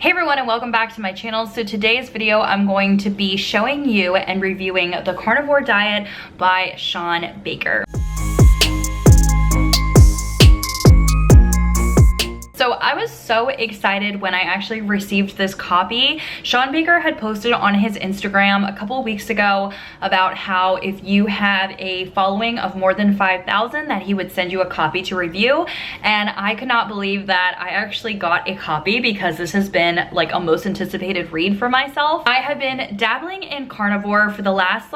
Hey everyone, and welcome back to my channel. So today's video I'm going to be showing you and reviewing the Carnivore Diet by Shawn Baker. So I was so excited when I actually received this copy. Shawn Baker had posted on his Instagram a couple of weeks ago about how if you have a following of more than 5,000 that he would send you a copy to review. And I could not believe that I actually got a copy because this has been like a most anticipated read for myself. I have been dabbling in carnivore for the last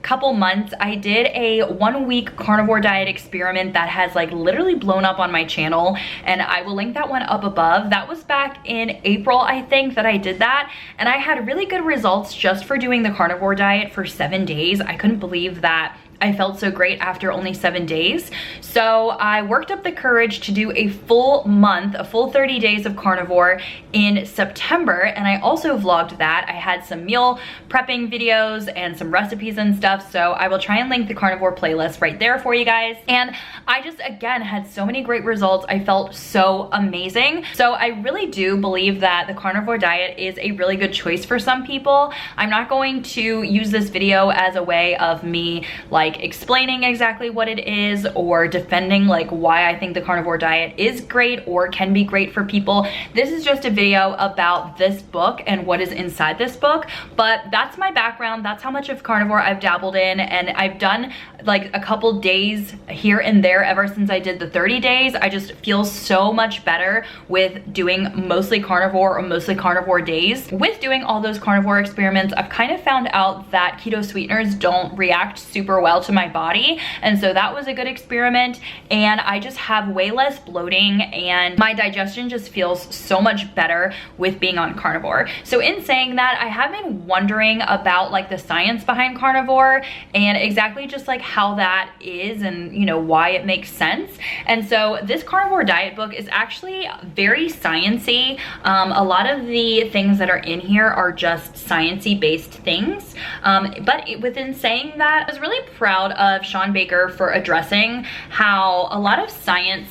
couple months. I did a 1-week carnivore diet experiment that has literally blown up on my channel, and I will link that one up above. That was back in April, I think, that I did that, and I had really good results just for doing the carnivore diet for 7 days. I couldn't believe that I felt so great after only 7 days. So I worked up the courage to do a full month, a full 30 days of carnivore in September, and I also vlogged that. I had some meal prepping videos and some recipes and stuff, so I will try and link the carnivore playlist right there for you guys. And I just, again, had so many great results. I felt so amazing. So I really do believe that the carnivore diet is a really good choice for some people. I'm not going to use this video as a way of me explaining exactly what it is or defending why I think the carnivore diet is great or can be great for people. This is just a video about this book and what is inside this book, but that's my background. That's how much of carnivore I've dabbled in, and I've done a couple days here and there ever since I did the 30 days. I just feel so much better with doing mostly carnivore or mostly carnivore days. With doing all those carnivore experiments, I've kind of found out that keto sweeteners don't react super well to my body, and so that was a good experiment, and I just have way less bloating and my digestion just feels so much better with being on carnivore. So in saying that, I have been wondering about the science behind carnivore and exactly just how that is and why it makes sense. And so this carnivore diet book is actually very sciencey. A lot of the things that are in here are just sciencey based things, but within saying that, I was really proud of Shawn Baker for addressing how a lot of science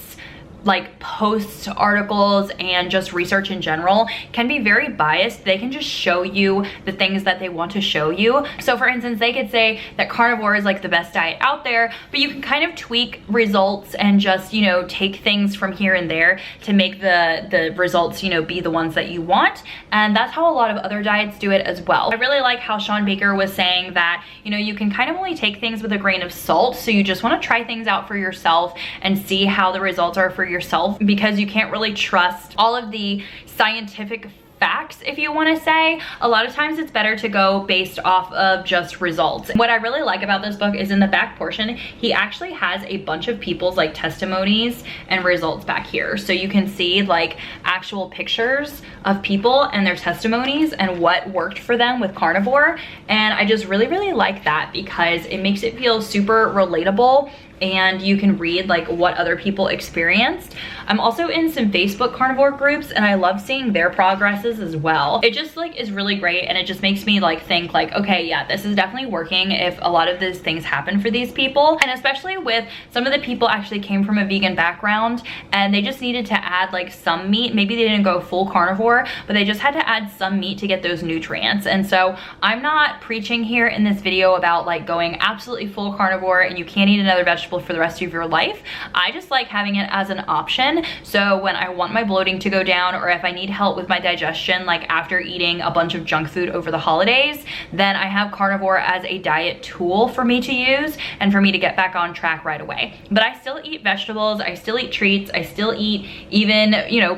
posts, articles, and just research in general can be very biased. They can just show you the things that they want to show you. So for instance, they could say that carnivore is the best diet out there, but you can kind of tweak results and just, take things from here and there to make the results, be the ones that you want. And that's how a lot of other diets do it as well. I really like how Shawn Baker was saying that, you can kind of only take things with a grain of salt. So you just want to try things out for yourself and see how the results are for yourself, because you can't really trust all of the scientific facts, if you want to say. A lot of times it's better to go based off of just results. What I really like about this book is in the back portion, he actually has a bunch of people's testimonies and results back here. So you can see actual pictures of people and their testimonies and what worked for them with carnivore. And I just really like that because it makes it feel super relatable, and you can read what other people experienced. I'm also in some Facebook carnivore groups, and I love seeing their progresses as well. It just is really great, and it just makes me think okay, yeah, this is definitely working if a lot of these things happen for these people. And especially with some of the people actually came from a vegan background and they just needed to add some meat. Maybe they didn't go full carnivore, but they just had to add some meat to get those nutrients. And so I'm not preaching here in this video about going absolutely full carnivore and you can't eat another vegetable for the rest of your life. I just like having it as an option. So when I want my bloating to go down, or if I need help with my digestion, after eating a bunch of junk food over the holidays, then I have carnivore as a diet tool for me to use and for me to get back on track right away. But I still eat vegetables, I still eat treats, I still eat even,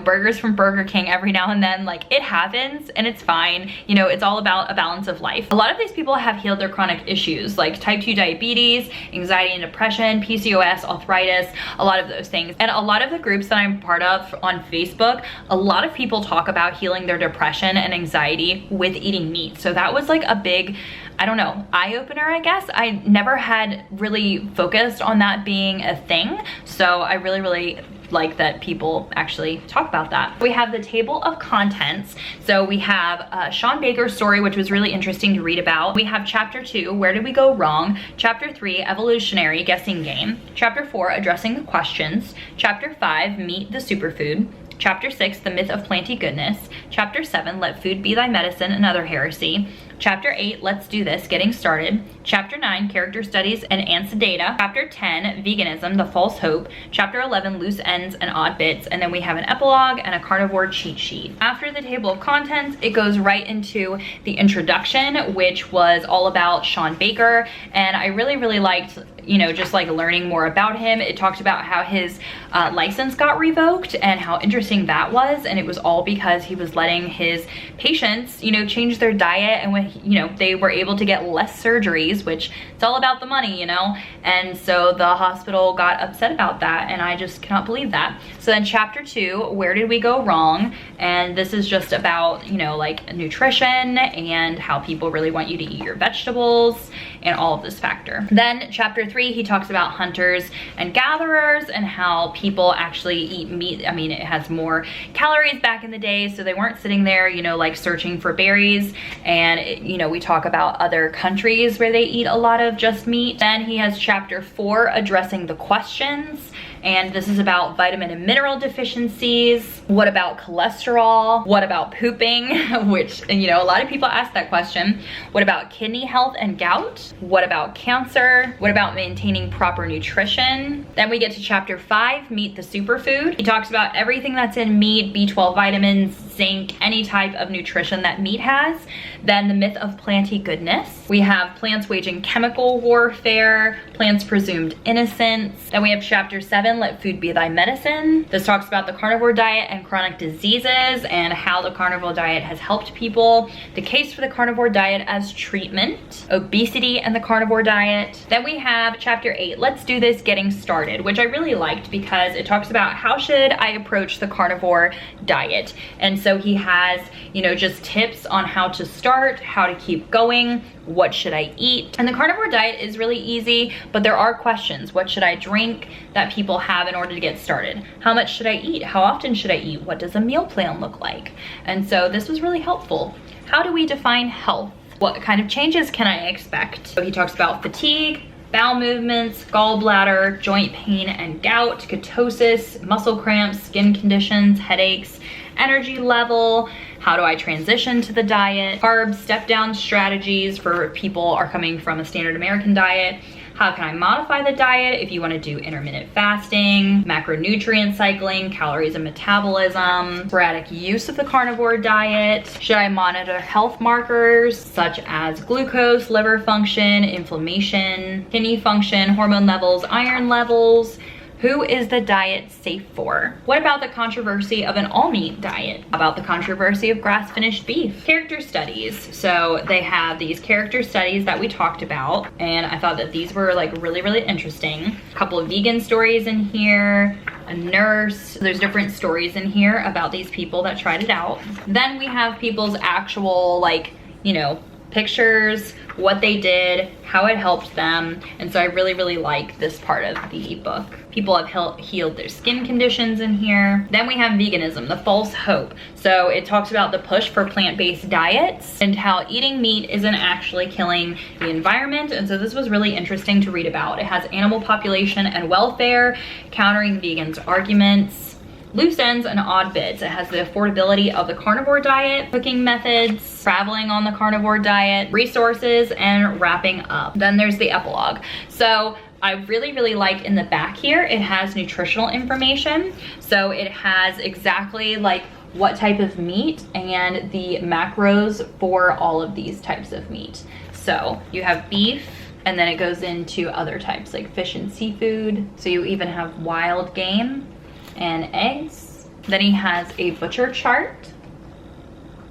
burgers from Burger King every now and then. It happens and it's fine. It's all about a balance of life. A lot of these people have healed their chronic issues type 2 diabetes, anxiety and depression, PCOS, arthritis, a lot of those things. And a lot of the groups that I'm part of on Facebook, a lot of people talk about healing their depression and anxiety with eating meat. So that was a big, I don't know, eye-opener, I guess. I never had really focused on that being a thing. So I really like that people actually talk about that. We have the table of contents. So we have Shawn Baker's story, which was really interesting to read about. We have chapter 2, where did we go wrong? Chapter 3, evolutionary guessing game. Chapter 4, addressing the questions. Chapter 5, meet the superfood. Chapter 6, The Myth of Planty Goodness. Chapter 7, Let Food Be Thy Medicine, Another Heresy. Chapter 8, Let's Do This, Getting Started. Chapter 9, Character Studies and Answer Data. Chapter 10, Veganism, The False Hope. Chapter 11, Loose Ends and Odd Bits. And then we have an epilogue and a carnivore cheat sheet. After the table of contents, it goes right into the introduction, which was all about Shawn Baker. And I really liked, you know, just like learning more about him. It talked about how his license got revoked and how interesting that was. And it was all because he was letting his patients, you know, change their diet, and when, you know, they were able to get less surgeries, which it's all about the money, you know. And so the hospital got upset about that, and I just cannot believe that. So then chapter 2, Where Did We Go Wrong? And this is just about, you know, like nutrition and how people really want you to eat your vegetables and all of this factor. Then chapter 3, he talks about hunters and gatherers and how people actually eat meat. I mean, it has more calories back in the day, so they weren't sitting there, you know, like searching for berries. And you know, we talk about other countries where they eat a lot of just meat. Then he has chapter 4, Addressing the Questions. And this is about vitamin and mineral deficiencies. What about cholesterol? What about pooping? Which, you know, a lot of people ask that question. What about kidney health and gout? What about cancer? What about maintaining proper nutrition? Then we get to chapter 5, Meat the Superfood. He talks about everything that's in meat, B12 vitamins, zinc, any type of nutrition that meat has. Then the myth of planty goodness. We have plants waging chemical warfare, plants presumed innocence. Then we have chapter 7, Let Food Be Thy Medicine. This talks about the carnivore diet and chronic diseases and how the carnivore diet has helped people. The case for the carnivore diet as treatment, obesity and the carnivore diet. Then we have chapter 8, Let's Do This, Getting Started, which I really liked because it talks about how should I approach the carnivore diet. And so he has, you know, just tips on how to start, how to keep going, what should I eat. And the carnivore diet is really easy, but there are questions. What should I drink that people have in order to get started? How much should I eat? How often should I eat? What does a meal plan look like? And so this was really helpful. How do we define health? What kind of changes can I expect? So he talks about fatigue, bowel movements, gallbladder, joint pain and gout, ketosis, muscle cramps, skin conditions, headaches, energy level, how do I transition to the diet, carbs, step down strategies for people are coming from a standard American diet, how can I modify the diet if you want to do intermittent fasting, macronutrient cycling, calories and metabolism, sporadic use of the carnivore diet, should I monitor health markers such as glucose, liver function, inflammation, kidney function, hormone levels, iron levels. Who is the diet safe for? What about the controversy of an all-meat diet? How about the controversy of grass-finished beef? Character studies. So they have these character studies that we talked about, and I thought that these were like really interesting. A couple of vegan stories in here, a nurse. There's different stories in here about these people that tried it out. Then we have people's actual, like, you know, pictures, what they did, how it helped them. And so I really like this part of the book. People have healed their skin conditions in here. Then we have veganism, the false hope. So it talks about the push for plant-based diets and how eating meat isn't actually killing the environment. And so this was really interesting to read about. It has animal population and welfare, countering vegans' arguments, loose ends and odd bits. It has the affordability of the carnivore diet, cooking methods, traveling on the carnivore diet, resources, and wrapping up. Then there's the epilogue. So I really like in the back here, it has nutritional information. So it has exactly like what type of meat and the macros for all of these types of meat. So you have beef, and then it goes into other types like fish and seafood. So you even have wild game and eggs. Then he has a butcher chart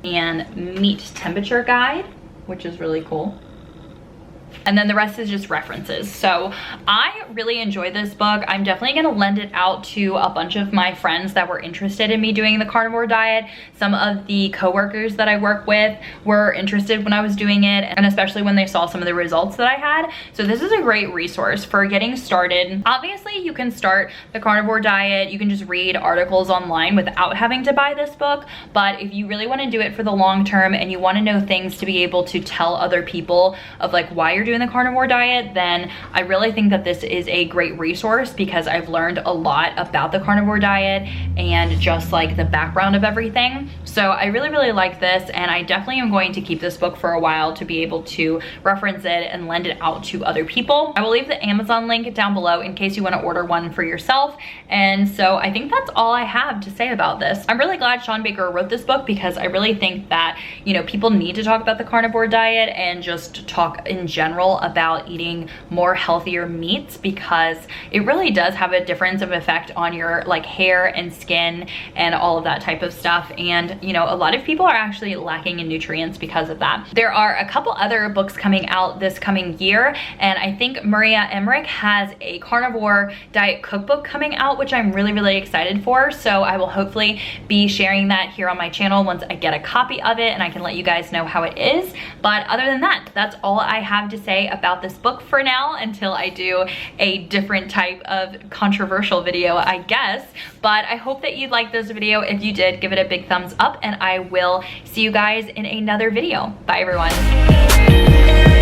and meat temperature guide, which is really cool. And then the rest is just references. So I really enjoyed this book. I'm definitely gonna lend it out to a bunch of my friends that were interested in me doing the carnivore diet. Some of the coworkers that I work with were interested when I was doing it, and especially when they saw some of the results that I had. So this is a great resource for getting started. Obviously, you can start the carnivore diet. You can just read articles online without having to buy this book. But if you really wanna do it for the long term and you wanna know things to be able to tell other people of like why you're doing doing the carnivore diet, then I really think that this is a great resource because I've learned a lot about the carnivore diet and just like the background of everything. So I really, really like this, and I definitely am going to keep this book for a while to be able to reference it and lend it out to other people. I will leave the Amazon link down below in case you want to order one for yourself. And so I think that's all I have to say about this. I'm really glad Shawn Baker wrote this book because I really think that, you know, people need to talk about the carnivore diet and just talk in general about eating more healthier meats, because it really does have a difference of effect on your like hair and skin and all of that type of stuff. And you know, a lot of people are actually lacking in nutrients because of that. There are a couple other books coming out this coming year, and I think Maria Emmerich has a carnivore diet cookbook coming out, which I'm really, really excited for. So I will hopefully be sharing that here on my channel once I get a copy of it, and I can let you guys know how it is. But other than that, that's all I have to say about this book for now, until I do a different type of controversial video, I guess. But I hope that you liked this video. If you did, give it a big thumbs up, and I will see you guys in another video. Bye, everyone.